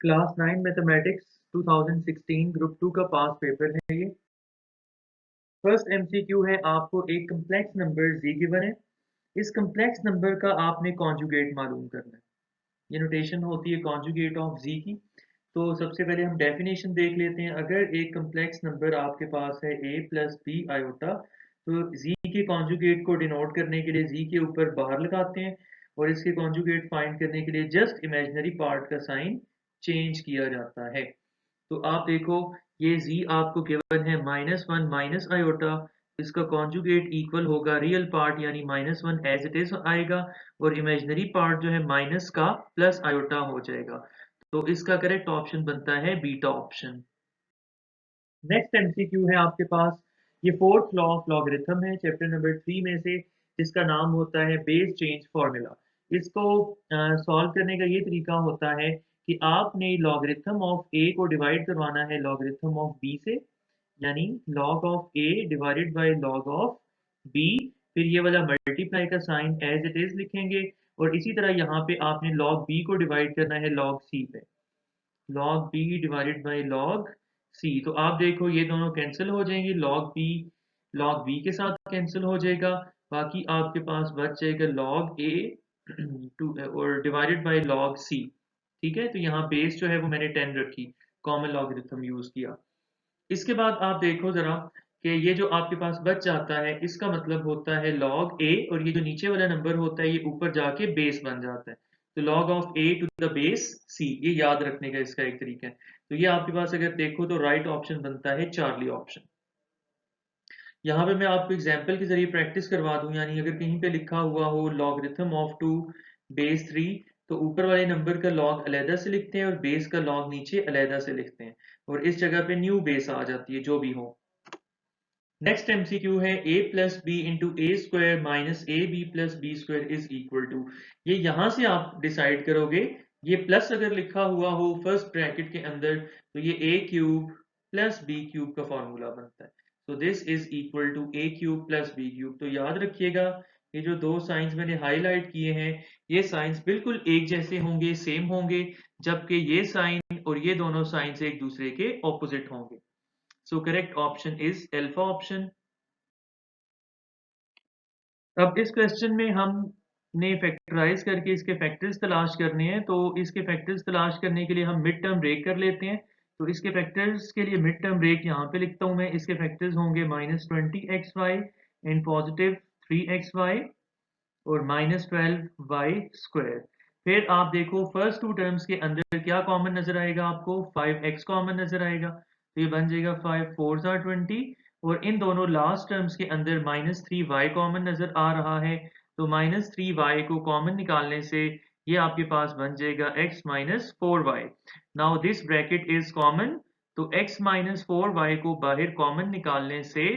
Class 9 mathematics 2016 group 2 का पास paper है ये। फर्स्ट एमसीक्यू है, आपको एक कम्प्लेक्स नंबर z गिवन है। इस कम्प्लेक्स नंबर का आपने कॉन्जुगेट मालूम करना है। ये नोटेशन होती है कॉन्जुगेट ऑफ z की। तो सबसे पहले हम डेफिनेशन देख लेते हैं। अगर एक कम्प्लेक्स नंबर आपके पास है a प्लस बी आयोटा, तो z के कॉन्जुगेट को डिनोट करने के लिए z के ऊपर बाहर लगाते हैं और इसके कॉन्जुगेट फाइंड करने के लिए जस्ट इमेजिनरी पार्ट का साइन चेंज किया जाता है। तो आप देखो, ये z आपको गिवन है -1 माइनस आयोटा, इसका कॉन्जुगेट इक्वल होगा रियल पार्ट यानी -1 एज इट इज आएगा और इमेजिनरी पार्ट जो है माइनस का प्लस आयोटा हो जाएगा। तो इसका करेक्ट ऑप्शन बनता है बीटा ऑप्शन। नेक्स्ट एमसीक्यू है आपके पास, ये फोर्थ लॉ ऑफ लॉगरिथम है चैप्टर नंबर 3 में से, जिसका नाम होता है बेस चेंज फॉर्मूला। इसको सॉल्व करने का ये तरीका होता है कि आपने लॉगरिथम ऑफ ए को डिवाइड करवाना है लॉगरिथम ऑफ बी से, यानी log of A divided by log of B. फिर ये वाला मल्टीप्लाई का साइन एज इट इज लिखेंगे और इसी तरह यहाँ पे आपने लॉग बी को डिवाइड करना है लॉग सी पे, log B divided by log C. तो आप देखो ये दोनों कैंसिल हो जाएंगे, लॉग बी के साथ कैंसिल हो जाएगा, बाकी आपके पास बच जाएगा लॉग ए टू और डिवाइडेड बाय लॉग सी। ठीक है, तो यहाँ बेस जो है वो मैंने 10 रखी, कॉमन लॉगरिथम यूज किया। इसके बाद आप देखो जरा कि ये जो आपके पास बच जाता है इसका मतलब होता है लॉग ए, और ये जो नीचे वाला नंबर होता है ये ऊपर जाके बेस बन जाता है। तो log of A to the base C, ये याद रखने का इसका एक तरीका है। तो ये आपके पास अगर देखो तो राइट ऑप्शन बनता है चार्ली ऑप्शन। यहाँ पे मैं आपको एग्जाम्पल के जरिए प्रैक्टिस करवा दूं, यानी अगर कहीं पे लिखा हुआ हो लॉगरिथम ऑफ 2 बेस 3, तो ऊपर वाले नंबर का लॉग अलहदा से लिखते हैं और बेस का लॉग नीचे अलहदा से लिखते हैं, और इस जगह पे न्यू बेस आ जाती है जो भी हो। नेक्स्ट एमसीक्यू है a plus B into A square minus A B plus B square is equal to. ये यहां से आप डिसाइड करोगे, ये प्लस अगर लिखा हुआ हो फर्स्ट ब्रैकेट के अंदर तो ये a cube plus B cube का फॉर्मूला बनता है। तो this is equal to a cube plus B cube. तो याद रखिएगा, ये जो दो साइंस मैंने हाईलाइट किए हैं ये साइंस बिल्कुल एक जैसे होंगे, सेम होंगे, जबकि ये साइन और ये दोनों साइंस एक दूसरे के ऑपोजिट होंगे। So correct option is alpha option. अब इस क्वेश्चन में हमने फैक्टराइज करके इसके फैक्टर्स तलाश करने हैं, तो इसके फैक्टर्स तलाश करने के लिए हम मिड टर्म ब्रेक कर लेते हैं। तो इसके फैक्टर्स के लिए मिड टर्म ब्रेक यहाँ पे लिखता हूँ मैं। इसके फैक्टर्स होंगे -20xy एंड पॉजिटिव 3xy और -12y स्क्वायर। फिर आप देखो फर्स्ट टू टर्म्स के अंदर क्या कॉमन नजर आएगा, आपको 5x कॉमन नजर आएगा, तो ये बन जाएगा 5 4 आर 20। और इन दोनों लास्ट टर्म्स के अंदर -3y कॉमन नजर आ रहा है, तो -3y को कॉमन निकालने से ये आपके पास बन जाएगा x 4y। Now this bracket is common, तो x 4y को बाहर कॉमन निकालने से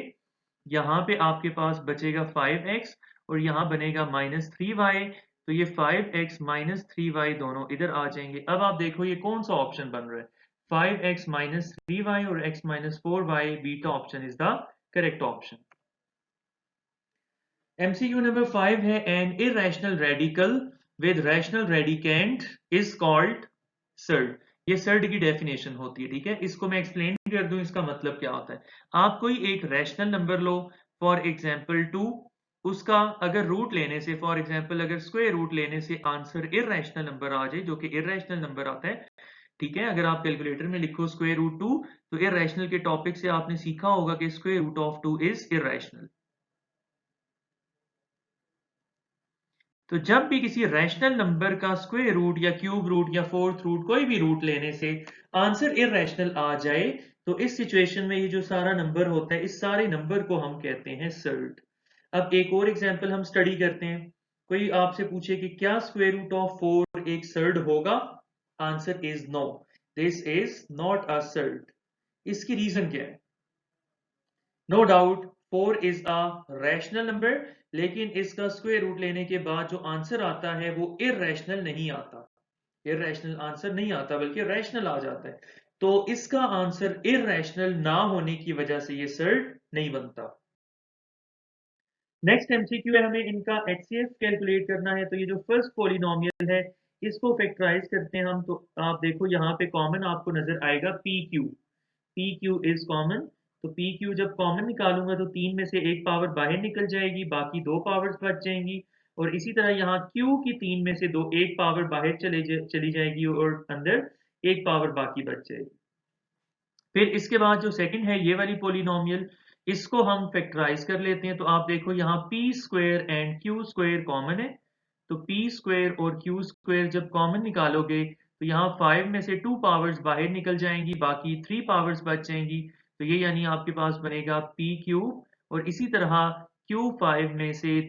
यहाँ पे आपके पास बचेगा 5x और यहाँ बनेगा -3y। तो ये 5x -3y दोनों इधर आ जाएंगे। अब आप देखो ये कौन सा ऑप्शन बन रहा है, 5x -3y और x -4y, beta option is the correct option. MCQ number 5 है, an irrational radical with rational radicand is called surd. ये सर्ड की डेफिनेशन होती है, ठीक है। इसको मैं एक्सप्लेन कर दूं इसका मतलब क्या होता है। आप कोई एक rational number low, for example 2, उसका अगर रूट लेने से, फॉर एग्जांपल अगर स्क्वायर रूट लेने से आंसर इरेशनल नंबर आ जाए, जो कि इरेशनल नंबर आता है, ठीक है। अगर आप कैलकुलेटर में लिखो स्क्वायर रूट 2, तो इरेशनल के टॉपिक से आपने सीखा होगा कि square root of 2 is irrational. तो जब भी किसी रैशनल नंबर का स्क्वायर रूट या क्यूब रूट या फोर्थ रूट कोई भी रूट लेने से आंसर इरेशनल आ जाए, तो इस सिचुएशन में ये जो सारा नंबर होता है इस सारे नंबर को हम कहते हैं सर्ड। अब एक और एग्जांपल हम स्टडी करते हैं। कोई आपसे पूछे कि क्या स्क्वायर रूट ऑफ 4 एक सर्ड होगा, answer is no, this is not a surd. इसकी रीजन क्या है? No doubt 4 is a rational number, लेकिन इसका स्क्वायर रूट लेने के बाद जो आंसर आता है वो इरेशनल नहीं आता, इरेशनल आंसर नहीं आता बल्कि रैशनल आ जाता है। तो इसका आंसर इरेशनल ना होने की वजह से ये सर्ड नहीं बनता। नेक्स्ट एमसीक्यू है, हमें इनका एचसीएफ कैलकुलेट करना है। तो ये जो फर्स्ट पॉलिनोमियल है इसको फैक्टराइज करते हैं हम, तो आप देखो यहाँ पे कॉमन आपको नजर आएगा पी क्यू इज कॉमन। तो पी क्यू जब कॉमन निकालूंगा तो 3 में से एक पावर बाहर निकल जाएगी, बाकी 2 पावर्स बच जाएंगी। और इसी तरह यहाँ क्यू की 3 में से दो एक पावर बाहर चली जाएगी और अंदर एक पावर बाकी बच जाएगी। फिर इसके बाद जो सेकंड है ये वाली पोलिनोमियल, इसको हम फैक्टराइज कर लेते हैं। तो आप देखो यहाँ P square and Q square common है, तो पी स्क्वायर और क्यू स्क्वायर जब कॉमन निकालोगे तो यहाँ 5 में से 2 पावर्स बाहर निकल जाएंगी, बाकी 3 पावर्स बच जाएंगी। तो ये यानी आपके पास बनेगा पी क्यूब, और इसी तरह क्यू 5 में से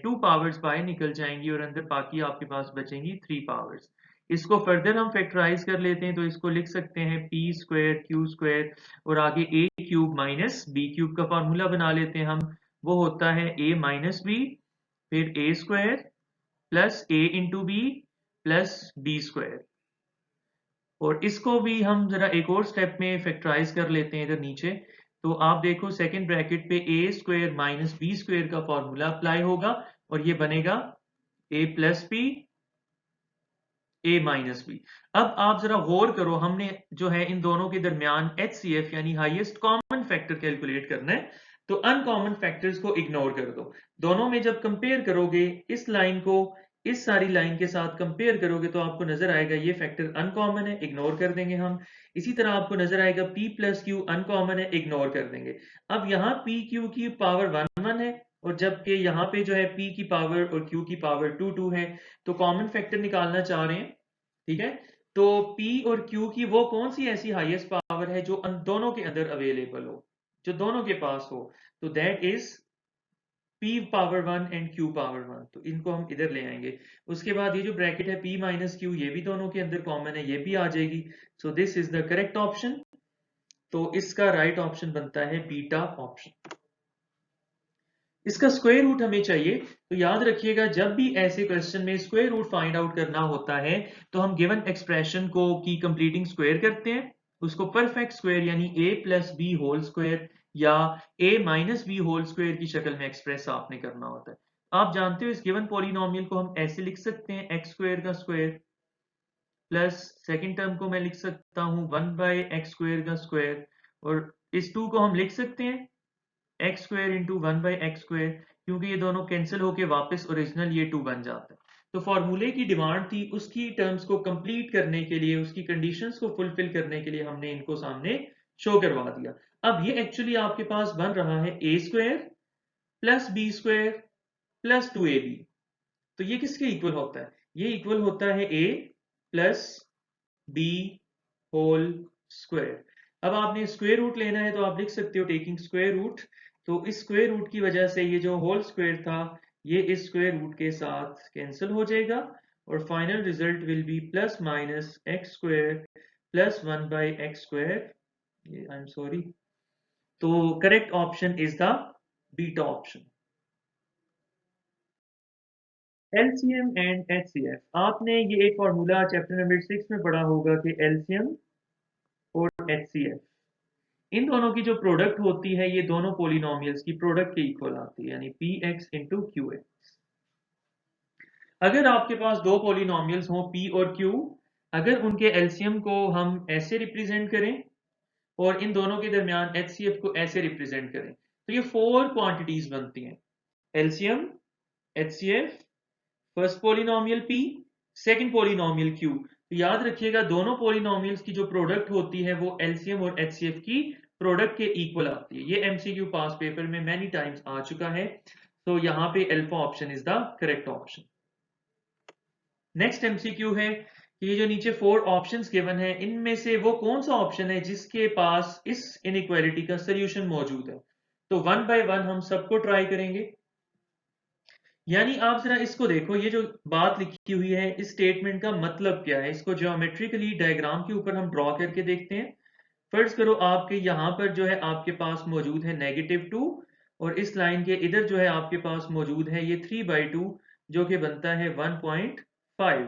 2 पावर्स बाहर निकल जाएंगी और अंदर बाकी आपके पास बचेंगी 3 पावर्स। इसको फर्दर हम फैक्टराइज कर लेते हैं, तो इसको लिख सकते हैं पी स्क्वायर क्यू स्क्वायर और आगे ए क्यूब माइनस बी क्यूब का फॉर्मूला बना लेते हैं हम। वो होता है ए माइनस बी, फिर A square plus A into B plus B square. और इसको भी हम जरा एक और स्टेप में फैक्टराइज कर लेते हैं इधर नीचे। तो आप देखो सेकंड ब्रैकेट पे ए स्क्वायर माइनस बी स्क्वायर का फॉर्मूला अप्लाई होगा और ये बनेगा ए प्लस बी ए माइनस बी। अब आप जरा गौर करो, हमने जो है इन दोनों के दरमियान HCF यानी हाईएस्ट कॉमन फैक्टर कैलकुलेट करना है। तो अनकॉमन फैक्टर्स को इग्नोर कर दो। दोनों में जब कंपेयर करोगे, इस लाइन को इस सारी लाइन के साथ कंपेयर करोगे तो आपको नजर आएगा ये फैक्टर अनकॉमन है, इग्नोर कर देंगे हम। इसी तरह आपको नजर आएगा P प्लस क्यू अनकॉमन है, इग्नोर कर देंगे। अब यहाँ पी क्यू की पावर 1 है और जबकि यहाँ पे जो है P की पावर और Q की पावर 2 है। तो कॉमन फैक्टर निकालना चाह रहे हैं, ठीक है। तो P और Q की वो कौन सी ऐसी हाईएस्ट पावर है जो दोनों के अंदर अवेलेबल हो, जो दोनों के पास हो, तो that is P power 1 and Q power 1। तो इनको हम इधर ले आएंगे। उसके बाद ये जो ब्रैकेट है P माइनस Q, ये भी दोनों के अंदर कॉमन है, ये भी आ जाएगी। So this is the correct option. तो इसका राइट ऑप्शन बनता है बीटा ऑप्शन। इसका स्क्वायर रूट हमें चाहिए, तो याद रखिएगा जब भी ऐसे क्वेश्चन में स्क्वायर रूट फाइंड आउट करना होता है तो हम गिवन एक्सप्रेशन को की कंप्लीटिंग स्क्वायर करते हैं, उसको परफेक्ट स्क्वायर यानी a plus B whole square या a minus B whole square की शक्ल में एक्सप्रेस आपने करना होता है। आप जानते हो इस गिवन पॉलिनोमियल को हम ऐसे लिख सकते हैं एक्स स्क्वायर का स्क्वायर प्लस सेकेंड टर्म को मैं लिख सकता हूँ 1/x² का स्क्वायर, और इस 2 को हम लिख सकते हैं एक्स स्क्वायर इंटू 1/x², क्योंकि ये दोनों कैंसिल होके वापस ओरिजिनल ये 2 बन जाता है। तो फॉर्मूले की डिमांड थी, उसकी टर्म्स को कंप्लीट करने के लिए, उसकी कंडीशंस को फुलफिल करने के लिए हमने इनको सामने शो करवा दिया। अब ये एक्चुअली आपके पास बन रहा है A square plus B square plus 2ab। तो ये किसके इक्वल होता है? ये इक्वल होता है a plus B whole square. अब आपने स्क्वायर रूट लेना है तो आप लिख सकते हो टेकिंग स्क्वायर रूट। तो इस स्क्वायर रूट की वजह से ये जो होल स्क्वायर था ये इस स्क्वायर रूट के साथ कैंसिल हो जाएगा और final result will be plus minus x square plus 1/x²। I am sorry. तो correct option is the beta option. LCM and HCF, आपने ये एक फॉर्मूला चैप्टर नंबर 6 में पढ़ा होगा कि LCM और HCF इन दोनों की जो प्रोडक्ट होती है ये दोनों पोलिनोमियल्स की प्रोडक्ट के इक्वल आती है, यानी Px इंटू QX। अगर आपके पास दो पोलिनोमियल्स हों P और Q, अगर उनके एलसीएम को हम ऐसे रिप्रेजेंट करें और इन दोनों के दरमियान HCF को ऐसे रिप्रेजेंट करें तो ये 4 क्वांटिटीज बनती हैं, LCM, HCF, first polynomial P, second polynomial Q। तो याद रखिएगा दोनों पोलिनोमियल्स की जो प्रोडक्ट होती है वो एलसीएम और HCF की प्रोडक्ट के इक्वल आती है। ये एमसीक्यू पास पेपर में मैनी टाइम्स आ चुका है। तो यहाँ पे alpha option is the correct option. Next MCQ है कि ये जो नीचे 4 ऑप्शंस गिवन है इनमें से वो कौन सा ऑप्शन है जिसके पास इस इनइक्वालिटी का सोल्यूशन मौजूद है। तो 1 बाय 1 हम सबको ट्राई करेंगे। यानी आप जरा इसको देखो, ये जो बात लिखी हुई है इस स्टेटमेंट का मतलब क्या है, इसको ज्योमेट्रिकली डायग्राम के ऊपर हम ड्रॉ करके देखते हैं। फर्ज करो आपके यहाँ पर जो है आपके पास मौजूद है -2 और इस लाइन के इधर जो है आपके पास मौजूद है ये 3/2 जो कि बनता है 1.5।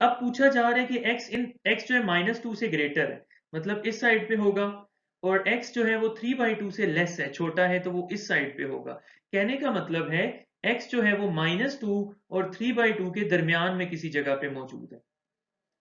अब पूछा जा रहा है कि x जो है -2 से ग्रेटर है, मतलब इस साइड पे होगा, और x जो है वो 3/2 से लेस है, छोटा है, तो वो इस साइड पे होगा। कहने का मतलब है x जो है वो -2 और 3/2 के दरमियान में किसी जगह पे मौजूद है।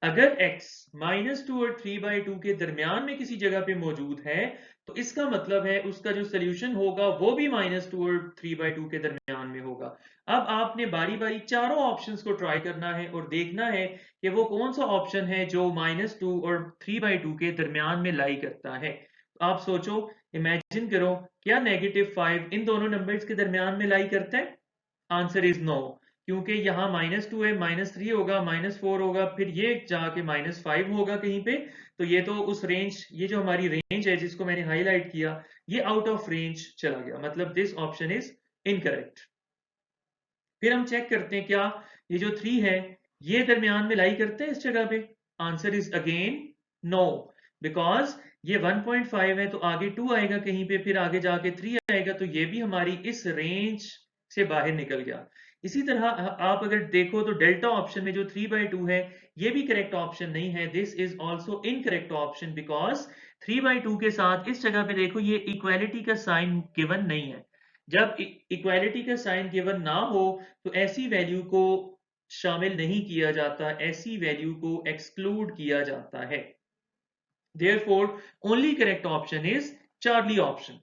अगर x -2 और 3/2 के दरमियान में किसी जगह पे मौजूद है तो इसका मतलब है उसका जो सोल्यूशन होगा वो भी -2 और 3/2 के दरमियान में होगा। अब आपने बारी बारी चारों ऑप्शंस को ट्राई करना है और देखना है कि वो कौन सा ऑप्शन है जो -2 और 3/2 के दरमियान में लाई करता है। तो आप सोचो, इमेजिन करो, क्या -5 इन दोनों नंबर्स के दरमियान में लाई करता है? आंसर इज नो, क्योंकि यहाँ -2 है, -3 होगा, -4 होगा, फिर ये जाके -5 होगा कहीं पे। तो ये तो उस रेंज, ये जो हमारी रेंज है जिसको मैंने हाईलाइट किया, ये आउट ऑफ रेंज चला गया, मतलब दिस ऑप्शन इज इनकरेक्ट। फिर हम चेक करते हैं क्या ये जो 3 है ये दरमियान में लाई करता है इस जगह पे? Answer is again no, because ये 1.5 है तो आगे 2 आएगा कहीं पे, फिर आगे जाके 3 आएगा, तो ये भी हमारी इस रेंज से बाहर निकल गया। इसी तरह आप अगर देखो तो डेल्टा ऑप्शन में जो 3/2 है ये भी करेक्ट ऑप्शन नहीं है। This is also incorrect option because 3/2 के साथ इस जगह पे देखो ये इक्वालिटी का साइन गिवन नहीं है। जब इक्वालिटी का साइन गिवन ना हो तो ऐसी वैल्यू को शामिल नहीं किया जाता, ऐसी वैल्यू को एक्सक्लूड किया जाता है। Therefore, only correct option is Charlie option.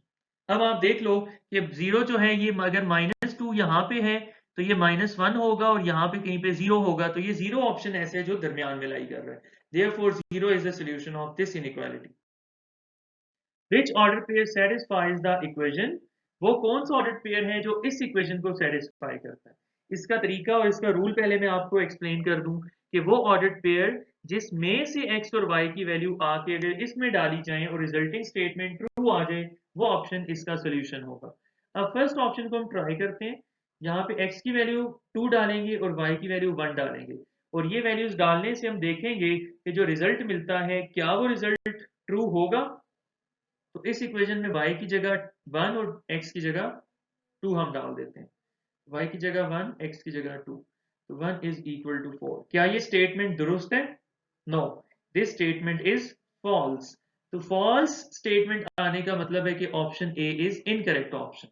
अब आप देख लो कि जीरो जो है ये अगर -2 यहाँ पे है तो ये -1 होगा और यहाँ पे कहीं पे जीरो होगा, तो ये जीरो ऑप्शन ऐसे है जो दरमियान में लाई कर रहा है। Therefore, zero is the solution of this inequality. Which ordered pair satisfies the equation? वो कौन सा ऑर्डर्ड पेयर है जो इस इक्वेशन को सेटिस्फाई करता है? इसका तरीका और इसका रूल पहले मैं आपको एक्सप्लेन कर दूं कि वो ऑर्डर्ड पेयर जिसमें से x और y की वैल्यू आके अगर इसमें डाली जाए और रिजल्टिंग स्टेटमेंट ट्रू आ जाए, वो ऑप्शन इसका सोल्यूशन होगा। अब फर्स्ट ऑप्शन को हम ट्राई करते हैं। यहाँ पे x की वैल्यू 2 डालेंगे और y की वैल्यू 1 डालेंगे, और ये वैल्यूज डालने से हम देखेंगे कि जो रिजल्ट मिलता है क्या वो रिजल्ट ट्रू होगा। तो इस इक्वेशन में y की जगह 1 और x की जगह 2 हम डाल देते हैं। y की जगह 1, x की जगह 2, तो 1 इज इक्वल टू 4। क्या ये स्टेटमेंट दुरुस्त है? No, this statement is false. तो फॉल्स स्टेटमेंट आने का मतलब है कि option A is incorrect option.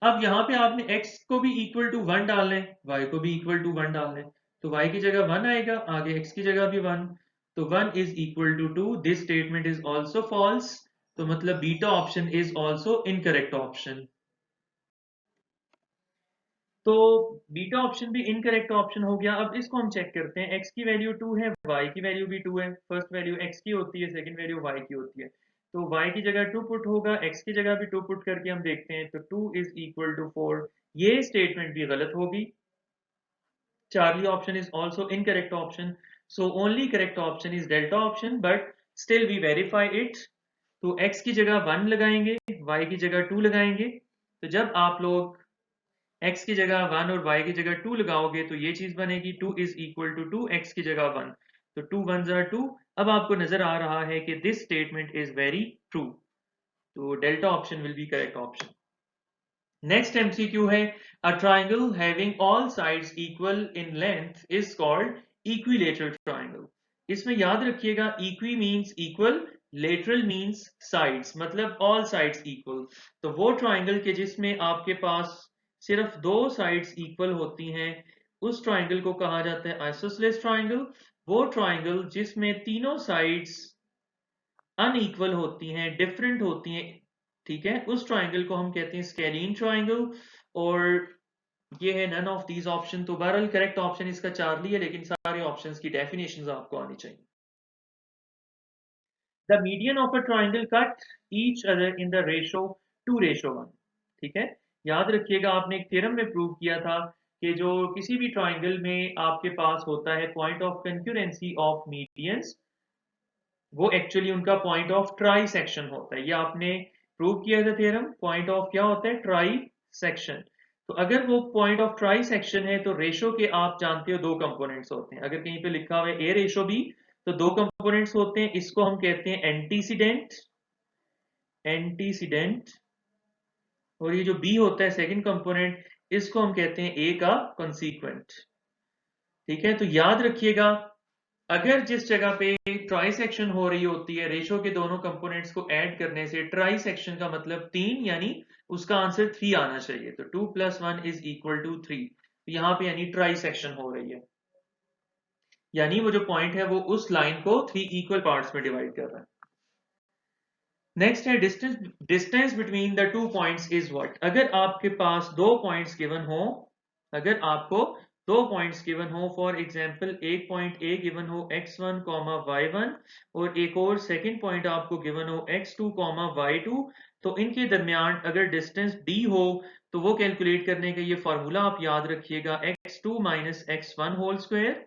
अब यहाँ पे आपने x को भी इक्वल टू 1 डालना है, y को भी इक्वल टू 1 डालना है, तो y की जगह 1 आएगा, आगे x की जगह भी 1, तो 1 is equal to 2। This statement is also false, तो मतलब beta option is also incorrect option. तो बीटा ऑप्शन भी इनकरेक्ट ऑप्शन हो गया। अब इसको हम चेक करते हैं, x की वैल्यू 2 है, y की वैल्यू भी 2 है। फर्स्ट वैल्यू x की होती है, सेकंड वैल्यू y की होती है, तो y की जगह 2 पुट होगा, x की जगह भी 2 पुट करके हम देखते हैं, तो 2 इज इक्वल टू 4। ये स्टेटमेंट भी गलत होगी। Charlie option is also incorrect option, so only correct option is delta option, but still we verify it. तो x की जगह 1 लगाएंगे, y की जगह 2 लगाएंगे, तो जब आप लोग x की जगह 1 और y की जगह 2 लगाओगे तो ये चीज बनेगी, 2 इज इक्वल टू 2, x की जगह 1, तो 2 1s are 2। अब आपको नजर आ रहा है कि this statement is very true, तो delta option will be correct option. Next MCQ है, a triangle having all sides equal in length is called equilateral triangle. इसमें याद रखिएगा, equi means equal, lateral means sides, मतलब all sides equal. तो वो triangle के जिसमें आपके पास सिर्फ दो साइड्स इक्वल होती हैं उस ट्राइंगल को कहा जाता है आइसोसेलेस ट्राइंगल। वो ट्राइंगल जिसमें तीनों साइड्स अनइक्वल होती हैं, डिफरेंट होती हैं, ठीक है, उस ट्राइंगल को हम कहते हैं स्केलीन ट्राइंगल। और ये है नन ऑफ दीज ऑप्शन। तो बहरहाल करेक्ट ऑप्शन इसका चार्ली है, लेकिन सारे ऑप्शंस की डेफिनेशंस आपको आनी चाहिए। The median of a triangle cut each other in the ratio 2:1। ठीक है, याद रखिएगा आपने एक थ्योरम में प्रूव किया था कि जो किसी भी ट्राइंगल में आपके पास होता है पॉइंट ऑफ कंक्यूरेंसी ऑफ मीडियंस, वो एक्चुअली उनका पॉइंट ऑफ ट्राई सेक्शन होता है। ये आपने प्रूव किया था थ्योरम, पॉइंट ऑफ क्या होता है? Try section. तो अगर वो पॉइंट ऑफ ट्राई सेक्शन है तो रेशो के आप जानते हो दो कंपोनेंट्स होते हैं। अगर कहीं पे लिखा हुआ है ए रेशो बी, तो दो कंपोनेंट्स होते हैं, इसको हम कहते हैं एंटीसीडेंट, एंटीसीडेंट, और ये जो बी होता है सेकंड कंपोनेंट, इसको हम कहते हैं ए का कंसीक्वेंट। ठीक है, तो याद रखिएगा अगर जिस जगह पे ट्राई सेक्शन हो रही होती है, रेशो के दोनों कंपोनेंट्स को ऐड करने से ट्राई सेक्शन का मतलब 3, यानी उसका आंसर 3 आना चाहिए। तो 2 + 1 = 3। यहाँ पे यानी ट्राई सेक्शन हो रही है, यानी वो जो पॉइंट है वो उस लाइन को 3 इक्वल पार्ट्स में डिवाइड कर रहा है। नेक्स्ट है distance between the 2 points is what. अगर आपके पास 2 पॉइंट्स गिवन हो, अगर आपको 2 पॉइंट्स गिवन हो, फॉर एग्जांपल एक पॉइंट ए गिवन हो x1, y1 और एक और सेकंड पॉइंट आपको गिवन हो x2, y2, तो इनके दरमियान अगर डिस्टेंस d हो तो वो कैलकुलेट करने का ये फार्मूला आप याद रखिएगा, x2 - x1 होल स्क्वायर।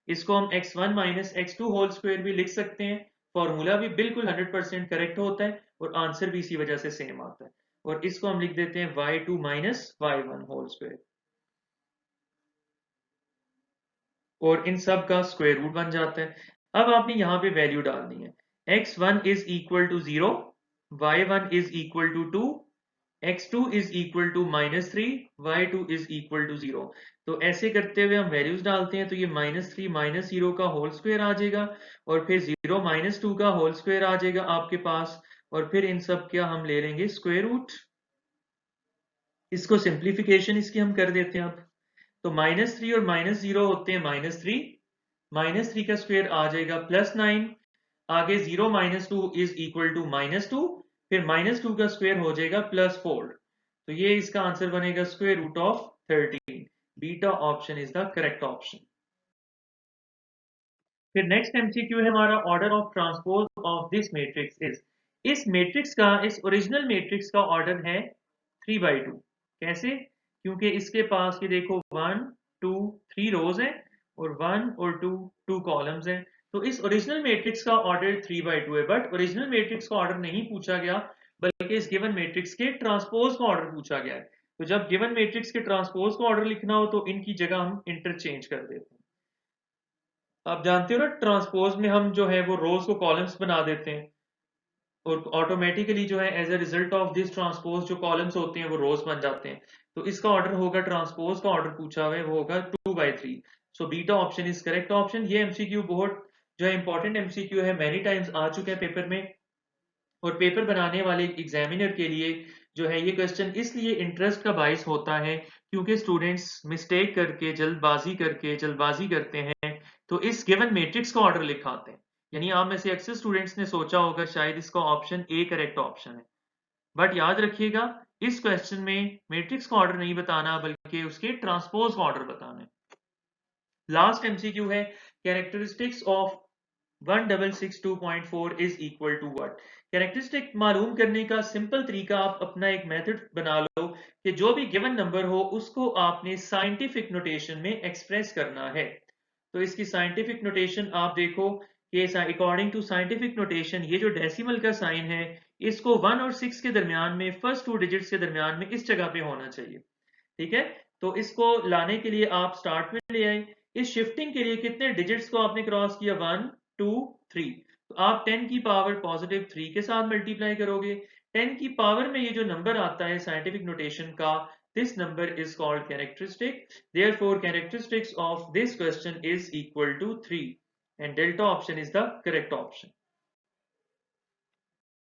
इसको हम x1 - x2 होल स्क्वायर भी लिख सकते हैं। फॉर्मूला भी बिल्कुल 100% करेक्ट होता है और आंसर भी इसी वजह से सेम आता है। और इसको हम लिख देते हैं y2 - y1 होल स्क्वायर, और इन सब का स्क्वायर रूट बन जाता है। अब आपने यहाँ पे वैल्यू डालनी है। x1 = 0, y1 = 2, x2 = -3, y2 = 0। तो ऐसे करते हुए हम वैल्यूज डालते हैं, तो ये -3 - 0 का होल स्क्वायर आ जाएगा, और फिर 0 - 2 का होल स्क्वायर आ जाएगा आपके पास, और फिर इन सब का हम ले लेंगे स्क्वायर रूट। इसको सिंप्लीफिकेशन इसकी हम कर देते हैं अब। तो -3 और -0 होते हैं -3, -3 का स्क्वायर आ जाएगा +9, आगे 0 - 2 = -2, फिर -2 का स्क्वायर हो जाएगा +4। तो ये इसका आंसर बनेगा square root of 13। Beta option is the correct option. फिर नेक्स्ट एमसीक्यू है हमारा, order of transpose of this matrix is. इस मैट्रिक्स का, इस ओरिजिनल मैट्रिक्स का ऑर्डर है 3/2। कैसे? क्योंकि इसके पास ये देखो 1 2 3 रोज हैं और 1 और 2 2 कॉलम्स हैं। तो इस ओरिजिनल मैट्रिक्स का ऑर्डर 3/2 है, बट ओरिजिनल मैट्रिक्स का ऑर्डर नहीं पूछा गया, बल्कि इस गिवन मैट्रिक्स के ट्रांसपोज का ऑर्डर पूछा गया है। तो जब गिवन मैट्रिक्स के ट्रांसपोज का ऑर्डर लिखना हो तो इनकी जगह हम इंटरचेंज कर देते हैं। आप जानते हो ना, ट्रांसपोज में हम जो है वो रोज को कॉलम्स बना देते हैं, और ऑटोमेटिकली जो है as a result of this transpose जो कॉलम्स होते हैं वो रोज बन जाते हैं। तो इसका ऑर्डर होगा, ट्रांसपोज का ऑर्डर पूछा हुआ है, वो होगा 2/3। So beta option is correct option. ये एमसीक्यू बहुत जो है इंपॉर्टेंट एमसीक्यू है, मेनी टाइम्स आ चुका है पेपर में, और पेपर बनाने वाले एग्जामिनर के लिए जो है ये क्वेश्चन इसलिए इंटरेस्ट का बाइस होता है, क्योंकि स्टूडेंट्स मिस्टेक करके, जल्दबाजी करते हैं, तो इस गिवन मैट्रिक्स का ऑर्डर लिखाते हैं। यानी आप में से अक्सर स्टूडेंट्स ने सोचा होगा शायद इसका ऑप्शन ए करेक्ट ऑप्शन है, बट याद रखिएगा इस क्वेश्चन में मैट्रिक्स का ऑर्डर नहीं बताना, बल्कि उसके ट्रांसपोज का ऑर्डर बताना है। लास्ट एमसीक्यू है, characteristics of 1662.4 is equal to what. Characteristic मालूम करने का सिंपल तरीका, आप अपना एक मेथड बना लो कि जो भी गिवन नंबर हो उसको आपने साइंटिफिक नोटेशन में एक्सप्रेस करना है। तो इसकी साइंटिफिक नोटेशन आप देखो कि अकॉर्डिंग टू साइंटिफिक नोटेशन ये जो डेसिमल का साइन है, इसको 1 और 6 के दरमियान में, फर्स्ट 2 डिजिट्स के दरमियान में इस जगह पे होना चाहिए। ठीक है, तो इसको लाने के लिए आप स्टार्ट में ले आए। इस शिफ्टिंग के लिए कितने डिजिट्स को आपने क्रॉस किया? 1 2 3। तो आप 10 की पावर पॉजिटिव 3 के साथ मल्टीप्लाई करोगे। 10 की पावर में ये जो नंबर आता है साइंटिफिक नोटेशन का, this number is called characteristic. Therefore characteristics of this question is equal to 3, and delta option is the correct option.